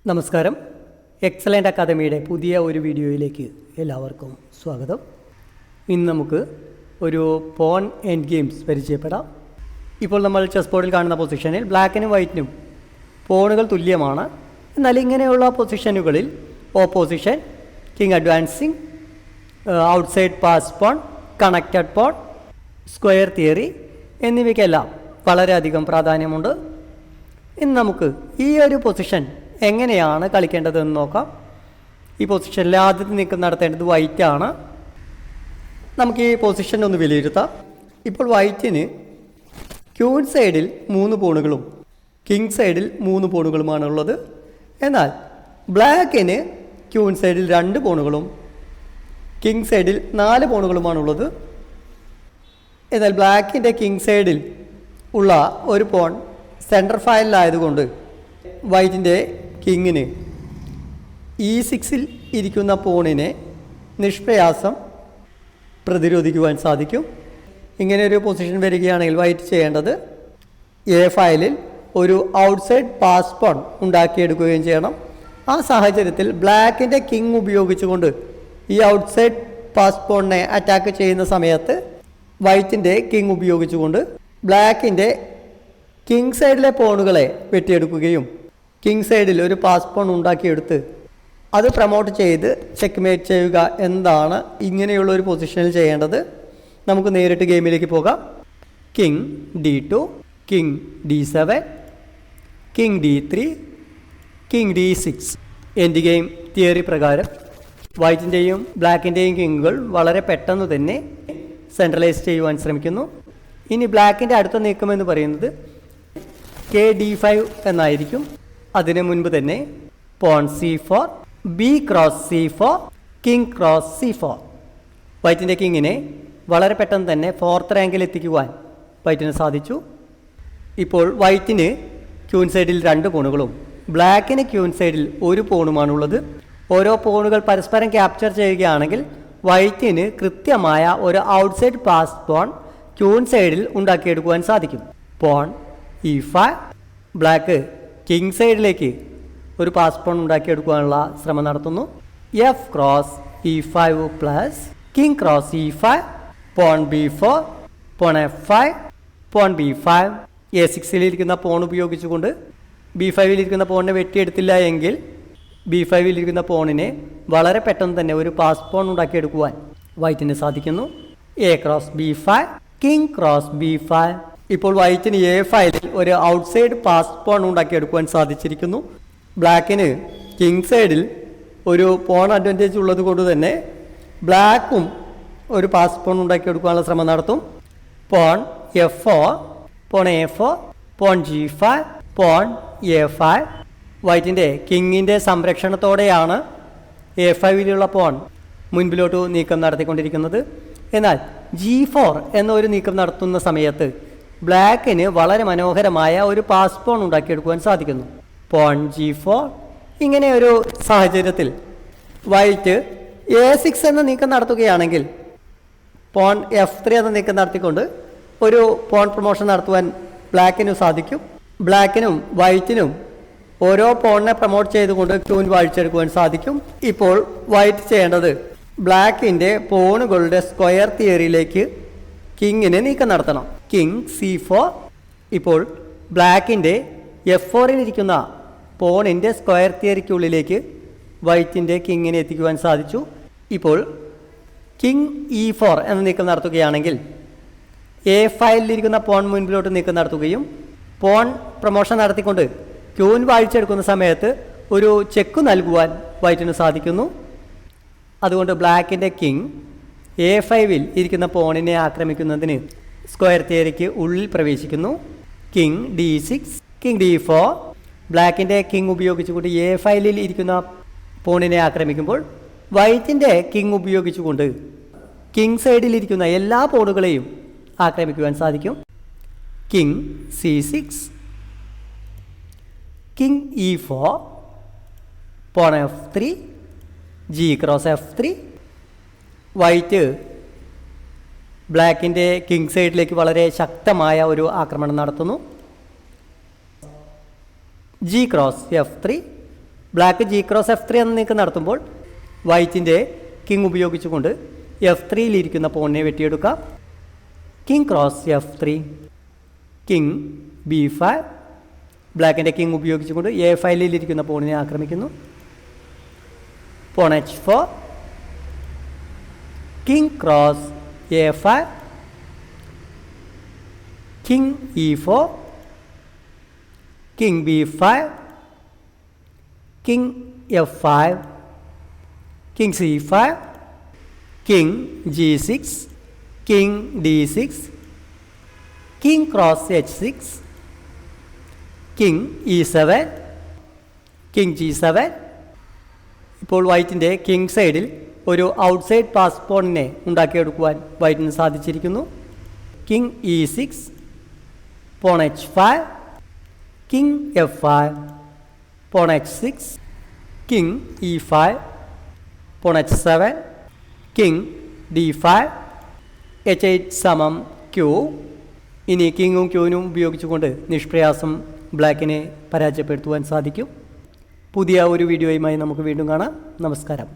നമസ്കാരം. എക്സലൻ്റ് അക്കാദമിയുടെ പുതിയ ഒരു വീഡിയോയിലേക്ക് എല്ലാവർക്കും സ്വാഗതം. ഇന്ന് നമുക്ക് ഒരു പോൺ എൻഡ് ഗെയിംസ് പരിചയപ്പെടാം. ഇപ്പോൾ നമ്മൾ ചെസ് ബോർഡിൽ കാണുന്ന പൊസിഷനിൽ ബ്ലാക്കിനും വൈറ്റിനും പോണുകൾ തുല്യമാണ്. എന്നാൽ ഇങ്ങനെയുള്ള പൊസിഷനുകളിൽ opposition, king advancing, outside pass pawn, connected pawn, square theory എന്നിവയ്ക്കെല്ലാം വളരെയധികം പ്രാധാന്യമുണ്ട്. ഇന്ന് നമുക്ക് ഈ ഒരു പൊസിഷൻ എങ്ങനെയാണ് കളിക്കേണ്ടതെന്ന് നോക്കാം. ഈ പൊസിഷനിൽ ആദ്യത്തെ നീക്കം നടത്തേണ്ടത് വൈറ്റാണ്. നമുക്ക് ഈ പൊസിഷൻ ഒന്ന് വിലയിരുത്താം. ഇപ്പോൾ വൈറ്റിന് ക്യൂൻ സൈഡിൽ 3 പോണുകളും കിങ് സൈഡിൽ 3 പോണുകളുമാണുള്ളത്. എന്നാൽ ബ്ലാക്കിന് ക്യൂൻ സൈഡിൽ 2 പോണുകളും കിങ് സൈഡിൽ 4 പോണുകളുമാണുള്ളത്. എന്നാൽ ബ്ലാക്കിൻ്റെ കിങ് സൈഡിൽ ഉള്ള ഒരു പോൺ സെൻട്രൽ ഫയലിലായതുകൊണ്ട് വൈറ്റിൻ്റെ കിങ്ങിന് E6-ൽ ഇരിക്കുന്ന പോണിനെ നിഷ്പ്രയാസം പ്രതിരോധിക്കുവാൻ സാധിക്കും. ഇങ്ങനെ ഒരു പൊസിഷൻ വരികയാണെങ്കിൽ വൈറ്റ് ചെയ്യേണ്ടത് എ ഫയലിൽ ഒരു ഔട്ട്സൈഡ് പാസ് പോൺ ഉണ്ടാക്കിയെടുക്കുകയും ചെയ്യണം. ആ സാഹചര്യത്തിൽ ബ്ലാക്കിൻ്റെ കിങ് ഉപയോഗിച്ചുകൊണ്ട് ഈ ഔട്ട്സൈഡ് പാസ് പോണിനെ അറ്റാക്ക് ചെയ്യുന്ന സമയത്ത് വൈറ്റിൻ്റെ കിങ് ഉപയോഗിച്ചുകൊണ്ട് ബ്ലാക്കിൻ്റെ കിങ് സൈഡിലെ പോണുകളെ വെട്ടിയെടുക്കുകയും കിങ് സൈഡിൽ ഒരു പാസ് പോൺ ഉണ്ടാക്കിയെടുത്ത് അത് പ്രൊമോട്ട് ചെയ്ത് ചെക്ക്മേറ്റ് ചെയ്യുക എന്താണ് ഇങ്ങനെയുള്ള ഒരു പൊസിഷനിൽ ചെയ്യേണ്ടത്. നമുക്ക് നേരിട്ട് ഗെയിമിലേക്ക് പോകാം. King D2, king D7, king D3, king D6. End game theory പ്രകാരം വൈറ്റിൻ്റെയും ബ്ലാക്കിൻ്റെയും കിങ്ങുകൾ വളരെ പെട്ടെന്ന് തന്നെ സെൻട്രലൈസ് ചെയ്യുവാൻ ശ്രമിക്കുന്നു. ഇനി ബ്ലാക്കിൻ്റെ അടുത്ത നീക്കമെന്ന് പറയുന്നത് KD5 എന്നായിരിക്കും. അതിനു മുൻപ് തന്നെ pawn C4, B cross C4, king cross C4. വൈറ്റിൻ്റെ കിങ്ങിനെ വളരെ പെട്ടെന്ന് തന്നെ 4th റാങ്കിൽ എത്തിക്കുവാൻ വൈറ്റിന് സാധിച്ചു. ഇപ്പോൾ വൈറ്റിന് ക്യൂൻ സൈഡിൽ 2 പോണുകളും ബ്ലാക്കിന് ക്യൂൻ സൈഡിൽ 1 പോണുമാണുള്ളത്. ഓരോ പോണുകൾ പരസ്പരം ക്യാപ്ചർ ചെയ്യുകയാണെങ്കിൽ വൈറ്റിന് കൃത്യമായ ഒരു ഔട്ട്സൈഡ് പാസ് പോൺ ക്യൂൻ സൈഡിൽ ഉണ്ടാക്കിയെടുക്കുവാൻ സാധിക്കും. പോൺ E5, ബ്ലാക്ക് കിങ് സൈഡിലേക്ക് ഒരു പാസ് പോൺ ഉണ്ടാക്കിയെടുക്കുവാനുള്ള ശ്രമം നടത്തുന്നു. F cross E5 plus king cross E5, pawn B4, pawn F5, pawn B5. A6-ലിരിക്കുന്ന പോൺ ഉപയോഗിച്ചുകൊണ്ട് B5-ലിരിക്കുന്ന പോണിനെ വെട്ടിയെടുത്തില്ല എങ്കിൽ B5-ലിരിക്കുന്ന പോണിനെ വളരെ പെട്ടെന്ന് തന്നെ ഒരു പാസ് പോൺ ഉണ്ടാക്കിയെടുക്കുവാൻ വൈറ്റിന് സാധിക്കുന്നു. A cross B5, king cross B5. ഇപ്പോൾ വൈറ്റിന് എ ഫയലിൽ ഒരു ഔട്ട്സൈഡ് പാസ് പോൺ ഉണ്ടാക്കിയെടുക്കുവാൻ സാധിച്ചിരിക്കുന്നു. ബ്ലാക്കിന് കിങ് സൈഡിൽ ഒരു പോൺ അഡ്വാൻറ്റേജ് ഉള്ളത് കൊണ്ട് തന്നെ ബ്ലാക്കും ഒരു പാസ് പോൺ ഉണ്ടാക്കിയെടുക്കാനുള്ള ശ്രമം നടത്തും. Pawn F4, pawn A4, pawn G5, pawn A5. വൈറ്റിൻ്റെ കിങ്ങിൻ്റെ സംരക്ഷണത്തോടെയാണ് A5-ലുള്ള പോൺ മുൻപിലോട്ട് നീക്കം നടത്തിക്കൊണ്ടിരിക്കുന്നത്. എന്നാൽ G4 എന്നൊരു നീക്കം നടത്തുന്ന സമയത്ത് ബ്ലാക്കിന് വളരെ മനോഹരമായ ഒരു പാസ് പോൺ ഉണ്ടാക്കിയെടുക്കുവാൻ സാധിക്കുന്നു. Porn G4. ഇങ്ങനെ ഒരു സാഹചര്യത്തിൽ വൈറ്റ് A6 എന്ന നീക്കം നടത്തുകയാണെങ്കിൽ പോൺ F3 എന്ന നീക്കം നടത്തിക്കൊണ്ട് ഒരു പോൺ പ്രൊമോഷൻ നടത്തുവാൻ ബ്ലാക്കിന് സാധിക്കും. ബ്ലാക്കിനും വൈറ്റിനും ഓരോ പോണിനെ പ്രൊമോട്ട് ചെയ്തുകൊണ്ട് ക്യൂൻ വാഴിച്ചെടുക്കുവാൻ സാധിക്കും. ഇപ്പോൾ വൈറ്റ് ചെയ്യേണ്ടത് ബ്ലാക്കിൻ്റെ പോണുകളുടെ സ്ക്വയർ തിയറിയിലേക്ക് കിങ്ങിനെ നീക്കം നടത്തണം. King C4. ഇപ്പോൾ ബ്ലാക്കിൻ്റെ F4-ലിരിക്കുന്ന പോണിൻ്റെ സ്ക്വയർ തിയറിക്കുള്ളിലേക്ക് വൈറ്റിൻ്റെ കിങ്ങിനെ എത്തിക്കുവാൻ സാധിച്ചു. ഇപ്പോൾ കിങ് E4 എന്ന നീക്കം നടത്തുകയാണെങ്കിൽ A5-ലിരിക്കുന്ന പോൺ മുൻപിലോട്ട് നീക്കം നടത്തുകയും പോൺ പ്രൊമോഷൻ നടത്തിക്കൊണ്ട് ക്യൂൻ വാഴിച്ചെടുക്കുന്ന സമയത്ത് ഒരു ചെക്ക് നൽകുവാൻ വൈറ്റിന് സാധിക്കുന്നു. അതുകൊണ്ട് ബ്ലാക്കിൻ്റെ കിങ് A5-ൽ ഇരിക്കുന്ന പോണിനെ ആക്രമിക്കുന്നതിന് സ്ക്വയർ തിയറിക്ക് ഉള്ളിൽ പ്രവേശിക്കുന്നു. King D6, king D4. ബ്ലാക്കിൻ്റെ king ഉപയോഗിച്ചുകൊണ്ട് A5-ൽ ഇരിക്കുന്ന പോണിനെ ആക്രമിക്കുമ്പോൾ വൈറ്റിൻ്റെ കിങ് ഉപയോഗിച്ചുകൊണ്ട് കിങ് സൈഡിലിരിക്കുന്ന എല്ലാ പോണുകളെയും ആക്രമിക്കുവാൻ സാധിക്കും. King C6, king E4, pawn F3, G cross F3. White ബ്ലാക്കിൻ്റെ കിങ് സൈഡിലേക്ക് വളരെ ശക്തമായ ഒരു ആക്രമണം നടത്തുന്നു. G cross F3, black G cross F3 എന്ന നീക്കം നടത്തുമ്പോൾ വൈറ്റിൻ്റെ കിങ് ഉപയോഗിച്ചുകൊണ്ട് F3യിലിരിക്കുന്ന പോണിനെ വെട്ടിയെടുക്കാം. King cross F3, king B5, ബ്ലാക്കിൻ്റെ കിങ് ഉപയോഗിച്ചുകൊണ്ട് A5ലിരിക്കുന്ന പോണിനെ ആക്രമിക്കുന്നു. Pawn H4, king cross A5, king E4, king B5, king F5, king C5, king G6, king D6, king cross H6, king E7, king G7. ഇപ്പോൾ വൈറ്റിൻ്റെ കിങ് സൈഡിൽ ഒരു outside pass പോണിനെ ഉണ്ടാക്കിയെടുക്കുവാൻ വൈറ്റിന് സാധിച്ചിരിക്കുന്നു. King E6, pawn H5, king F5, pawn H6, king E5, pawn H7, king D5, H8 സമം Q. ഇനി കിങ്ങും ക്യൂനും ഉപയോഗിച്ചുകൊണ്ട് നിഷ്പ്രയാസം ബ്ലാക്കിനെ പരാജയപ്പെടുത്തുവാൻ സാധിക്കും. പുതിയ ഒരു വീഡിയോയുമായി നമുക്ക് വീണ്ടും കാണാം. നമസ്കാരം.